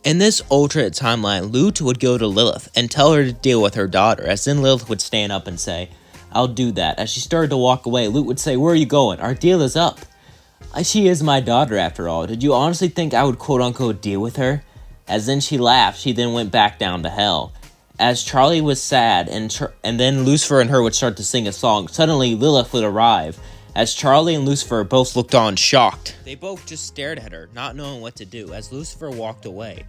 In this alternate timeline, Lute would go to Lilith and tell her to deal with her daughter, as then Lilith would stand up and say, "I'll do that." As she started to walk away, Lute would say, "Where are you going? Our deal is up. She is my daughter after all. Did you honestly think I would quote-unquote deal with her?" As then she laughed, she then went back down to hell. As Charlie was sad, and then Lucifer and her would start to sing a song, suddenly Lilith would arrive. As Charlie and Lucifer both looked on shocked, they both just stared at her, not knowing what to do, as Lucifer walked away,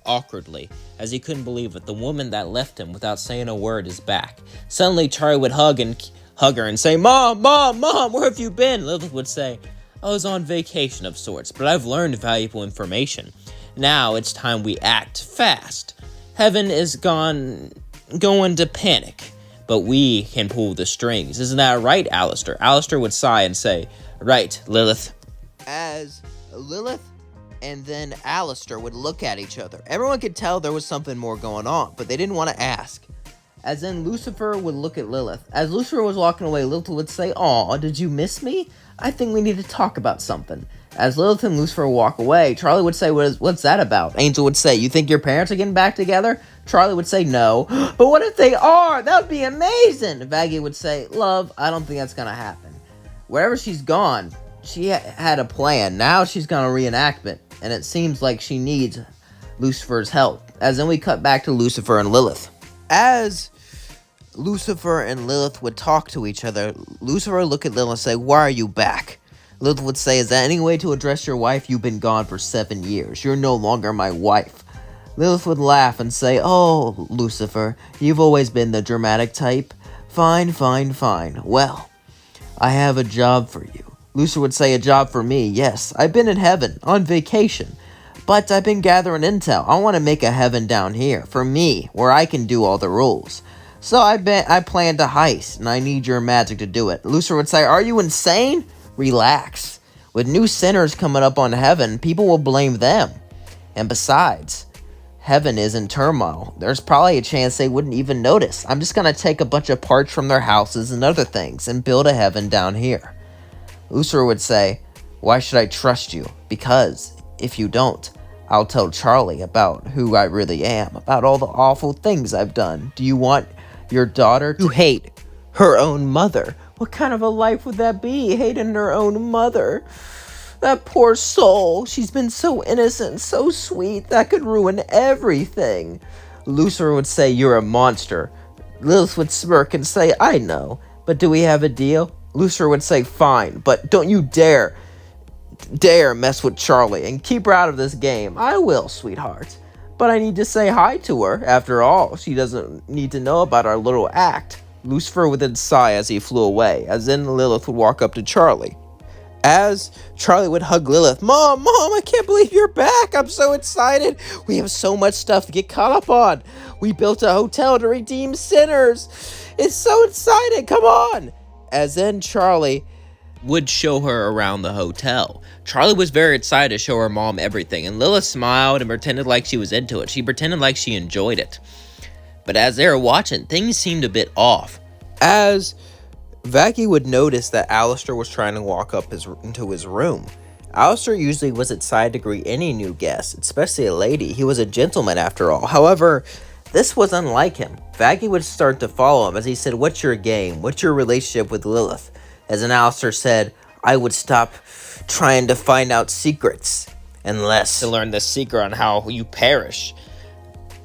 awkwardly, as he couldn't believe it. The woman that left him without saying a word is back. Suddenly Charlie would hug her and say, "Mom, Mom, Mom, where have you been?" Lilith would say, "I was on vacation of sorts, but I've learned valuable information. Now it's time we act fast. Heaven is going to panic, but we can pull the strings. Isn't that right, Alistair?" Alistair would sigh and say, "Right, Lilith." As Lilith and then Alistair would look at each other. Everyone could tell there was something more going on, but they didn't want to ask. As then Lucifer would look at Lilith. As Lucifer was walking away, Lilith would say, "Aw, did you miss me? I think we need to talk about something." As Lilith and Lucifer walk away, Charlie would say, "What's that about?" Angel would say, "You think your parents are getting back together?" Charlie would say, "No." "But what if they are? That would be amazing." Vaggie would say, "Love, I don't think that's going to happen. Wherever she's gone, she had a plan. Now she's going to reenact it, and it seems like she needs Lucifer's help." As then we cut back to Lucifer and Lilith. As Lucifer and Lilith would talk to each other, Lucifer would look at Lilith and say, "Why are you back?" Lilith would say, "Is that any way to address your wife? You've been gone for 7 years. You're no longer my wife." Lilith would laugh and say, "Oh, Lucifer, you've always been the dramatic type. Fine, fine, fine. Well, I have a job for you." Lucifer would say, "A job for me? Yes, I've been in heaven, on vacation. But I've been gathering intel. I want to make a heaven down here, for me, where I can do all the rules. So I planned a heist, and I need your magic to do it." Lucifer would say, "Are you insane? Relax. With new sinners coming up on heaven, people will blame them. And besides, heaven is in turmoil. There's probably a chance they wouldn't even notice. I'm just going to take a bunch of parts from their houses and other things and build a heaven down here." Lucifer would say, "Why should I trust you? Because if you don't, I'll tell Charlie about who I really am, about all the awful things I've done. Do you want your daughter to hate her own mother? What kind of a life would that be, hating her own mother? That poor soul. She's been so innocent, so sweet. That could ruin everything." Lucifer would say, "You're a monster." Lilith would smirk and say, "I know, but do we have a deal?" Lucifer would say, "Fine, but don't you dare mess with Charlie and keep her out of this game." "I will, sweetheart. But I need to say hi to her. After all, she doesn't need to know about our little act." Lucifer would then sigh as he flew away, as then Lilith would walk up to Charlie. As Charlie would hug Lilith, "Mom, Mom, I can't believe you're back. I'm so excited. We have so much stuff to get caught up on. We built a hotel to redeem sinners. It's so exciting. Come on." As then Charlie would show her around the hotel. Charlie was very excited to show her mom everything, and Lilith smiled and pretended like she was into it. She pretended like she enjoyed it. But as they were watching, things seemed a bit off. As Vaggie would notice that Alistair was trying to walk up into his room. Alistair usually was excited to greet any new guest, especially a lady. He was a gentleman after all. However, this was unlike him. Vaggie would start to follow him as he said, "What's your game? What's your relationship with Lilith?" As an Alistair said, "I would stop trying to find out secrets unless to learn the secret on how you perish."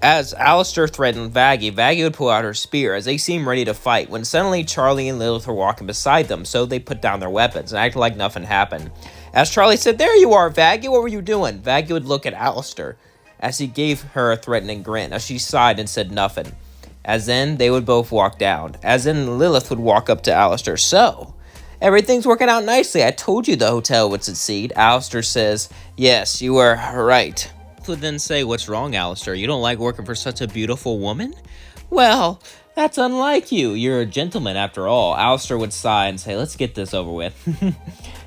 As Alistair threatened Vaggie, Vaggie would pull out her spear as they seemed ready to fight, when suddenly Charlie and Lilith were walking beside them, so they put down their weapons and acted like nothing happened. As Charlie said, "There you are, Vaggie, what were you doing?" Vaggie would look at Alistair as he gave her a threatening grin, as she sighed and said nothing. As then they would both walk down. As then Lilith would walk up to Alistair. "So, everything's working out nicely. I told you the hotel would succeed." Alistair says, "Yes, you were right." Would then say, "What's wrong, Alistair? You don't like working for such a beautiful woman?" "Well, that's unlike you. You're a gentleman after all." Alistair would sigh and say, "Let's get this over with."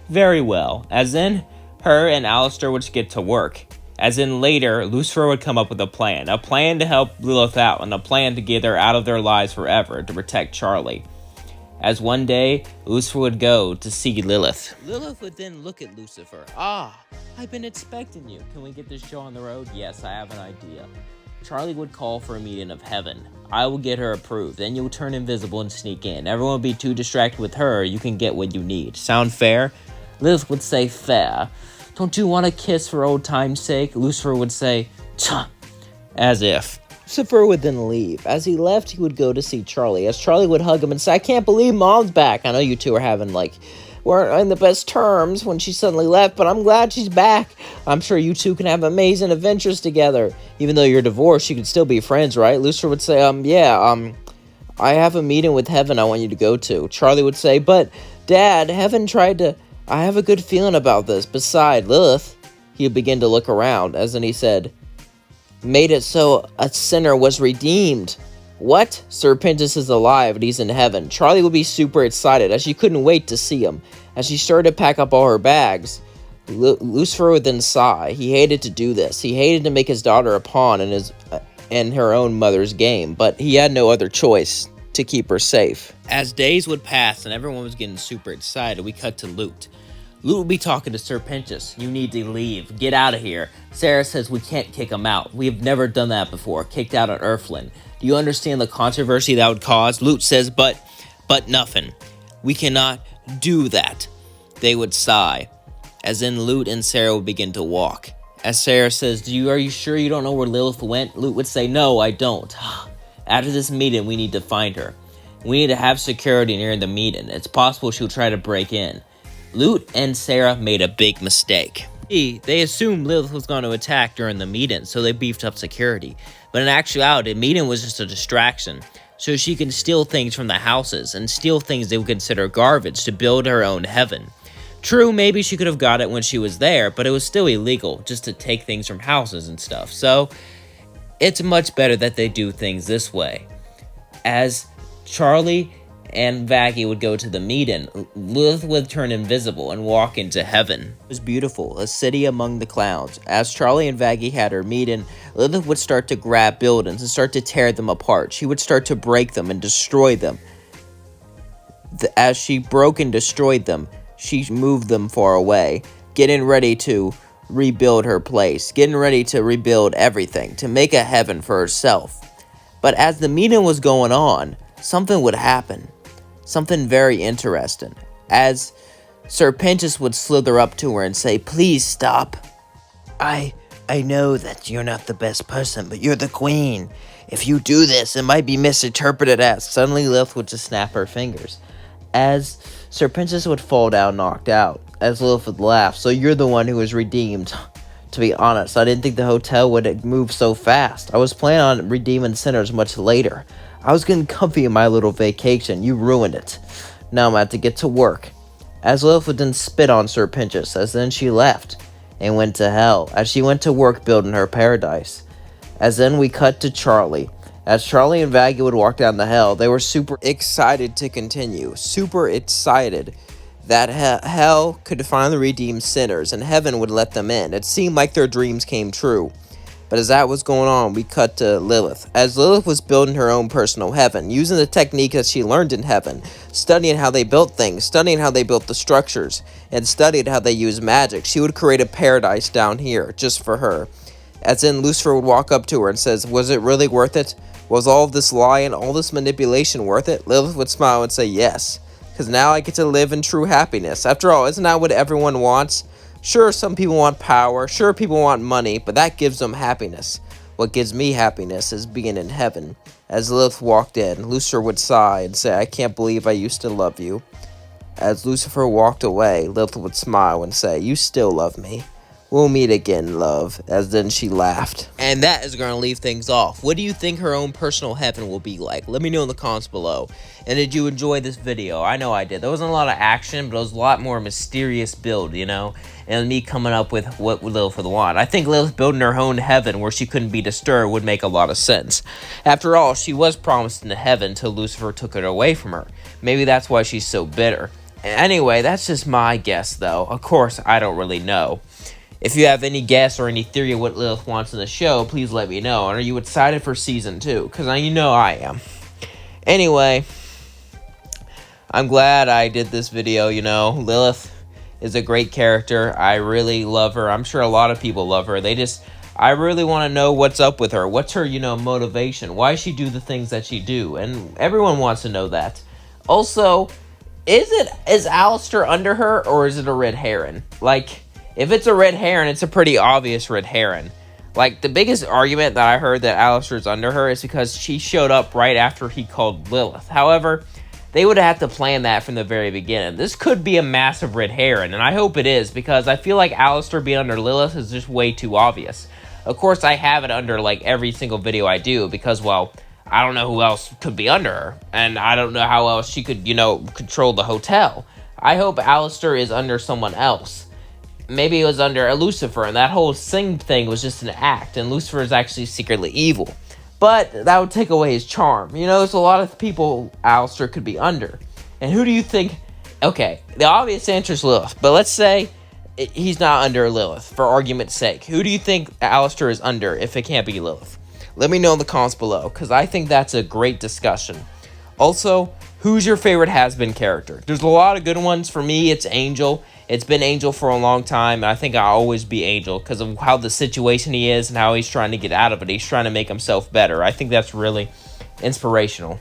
"Very well." As then her and Alistair would get to work. As in later, Lucifer would come up with a plan to help Lilith out, and a plan to get her out of their lives forever to protect Charlie. as one day, Lucifer would go to see Lilith. Lilith would then look at Lucifer. I've been expecting you. Can we get this show on the road? Yes, I have an idea. Charlie would call for a meeting of heaven. I will get her approved. Then you'll turn invisible and sneak in. Everyone will be too distracted with her. You can get what you need. Sound fair? Lilith would say, fair. Don't you want a kiss for old time's sake? Lucifer would say, tch, as if. Lucifer would then leave. As he left, he would go to see Charlie. As Charlie would hug him and say, I can't believe Mom's back. I know you two are having, weren't on the best terms when she suddenly left, but I'm glad she's back. I'm sure you two can have amazing adventures together. Even though you're divorced, you can still be friends, right? Lucifer would say, I have a meeting with heaven I want you to go to. Charlie would say, but, Dad, heaven tried to... I have a good feeling about this. Besides, Lilith, he would begin to look around, as then he said, made it so a sinner was redeemed. What? Sir Pentus is alive and he's in heaven. Charlie would be super excited as she couldn't wait to see him. As she started to pack up all her bags, Lucifer would then sigh. He hated to do this. He hated to make his daughter a pawn in her own mother's game, but he had no other choice to keep her safe. As days would pass and everyone was getting super excited, we cut to Lute. Lute would be talking to Sir Pentus. You need to leave. Get out of here. Sarah says we can't kick him out. We have never done that before. Kicked out on Earthland. Do you understand the controversy that would cause? Lute says, but nothing. We cannot do that. They would sigh. As then Lute and Sarah would begin to walk. As Sarah says, are you sure you don't know where Lilith went? Lute would say, no, I don't. After this meeting, we need to find her. We need to have security near the meeting. It's possible she'll try to break in. Lute and Sarah made a big mistake. They assumed Lilith was going to attack during the meeting, so they beefed up security. But in actuality, the meeting was just a distraction, so she can steal things from the houses and steal things they would consider garbage to build her own heaven. True, maybe she could have got it when she was there, but it was still illegal just to take things from houses and stuff. So it's much better that they do things this way. As Charlie and Vaggie would go to the meeting, Lilith would turn invisible and walk into heaven. It was beautiful, a city among the clouds. As Charlie and Vaggie had her meeting, Lilith would start to grab buildings and start to tear them apart. She would start to break them and destroy them. As she broke and destroyed them, she moved them far away, getting ready to rebuild her place, getting ready to rebuild everything, to make a heaven for herself. But as the meeting was going on, something would happen. Something very interesting. As Sir Pentus would slither up to her and say, please stop. I know that you're not the best person, but you're the queen. If you do this, it might be misinterpreted as... Suddenly, Lilith would just snap her fingers. As Sir Pentus would fall down knocked out. As Lilith would laugh, so you're the one who was redeemed. To be honest, I didn't think the hotel would move so fast. I was planning on redeeming sinners much later. I was getting comfy in my little vacation. You ruined it. Now I'm going to have to get to work. As Lilith would then spit on Sir Pentus, as then she left and went to hell, as she went to work building her paradise. As then we cut to Charlie. As Charlie and Vaggie would walk down the hell, they were super excited to continue. Super excited that hell could finally redeem sinners and heaven would let them in. It seemed like their dreams came true. But as that was going on, we cut to Lilith. As Lilith was building her own personal heaven, using the technique that she learned in heaven, studying how they built things, studying how they built the structures, and studied how they used magic, she would create a paradise down here, just for her. As then Lucifer would walk up to her and says, was it really worth it? Was all of this lying, all this manipulation worth it? Lilith would smile and say, yes, because now I get to live in true happiness. After all, isn't that what everyone wants? Sure, some people want power, sure, people want money, but that gives them happiness. What gives me happiness is being in heaven. As Lilith walked in, Lucifer would sigh and say, I can't believe I used to love you. As Lucifer walked away, Lilith would smile and say, you still love me. We'll meet again, love. As then she laughed. And that is going to leave things off. What do you think her own personal heaven will be like? Let me know in the comments below. And did you enjoy this video? I know I did. There wasn't a lot of action, but it was a lot more mysterious build, you know? And me coming up with what Lilith would want. I think Lilith building her own heaven where she couldn't be disturbed would make a lot of sense. After all, she was promised in heaven until Lucifer took it away from her. Maybe that's why she's so bitter. Anyway, that's just my guess, though. Of course, I don't really know. If you have any guess or any theory of what Lilith wants in the show, please let me know. And are you excited for season 2? Because you know I am. Anyway, I'm glad I did this video, you know. Lilith is a great character. I really love her. I'm sure a lot of people love her. I really want to know what's up with her. What's her, motivation? Why she do the things that she do? And everyone wants to know that. Also, is Alistair under her, or is it a red herring? Like, if it's a red herring, it's a pretty obvious red herring. Like, the biggest argument that I heard that Alistair's under her is because she showed up right after he called Lilith. However, they would have to plan that from the very beginning. This could be a massive red herring, and I hope it is, because I feel like Alistair being under Lilith is just way too obvious. Of course, I have it under, like, every single video I do, because, well, I don't know who else could be under her, and I don't know how else she could, control the hotel. I hope Alistair is under someone else. Maybe it was under Lucifer, and that whole sing thing was just an act, and Lucifer is actually secretly evil. But that would take away his charm. There's a lot of people Alistair could be under. And who do you think... Okay, the obvious answer is Lilith, but let's say he's not under Lilith, for argument's sake. Who do you think Alistair is under if it can't be Lilith? Let me know in the comments below, because I think that's a great discussion. Also, who's your favorite has-been character? There's a lot of good ones. For me, it's Angel. It's been Angel for a long time, and I think I'll always be Angel because of how the situation he is and how he's trying to get out of it. He's trying to make himself better. I think that's really inspirational.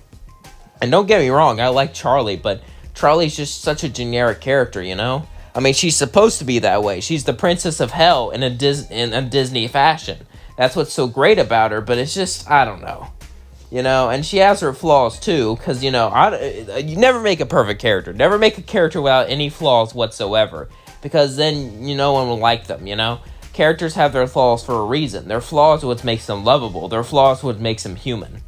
And don't get me wrong, I like Charlie, but Charlie's just such a generic character, I mean, she's supposed to be that way. She's the princess of hell in a Disney fashion. That's what's so great about her, but it's just, I don't know. And she has her flaws too, because, you never make a perfect character. Never make a character without any flaws whatsoever, because then, no one will like them, Characters have their flaws for a reason. Their flaws are what makes them lovable. Their flaws are what makes them human.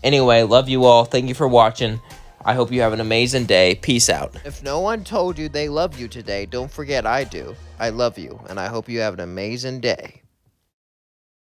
Anyway, love you all. Thank you for watching. I hope you have an amazing day. Peace out. If no one told you they love you today, don't forget I do. I love you, and I hope you have an amazing day.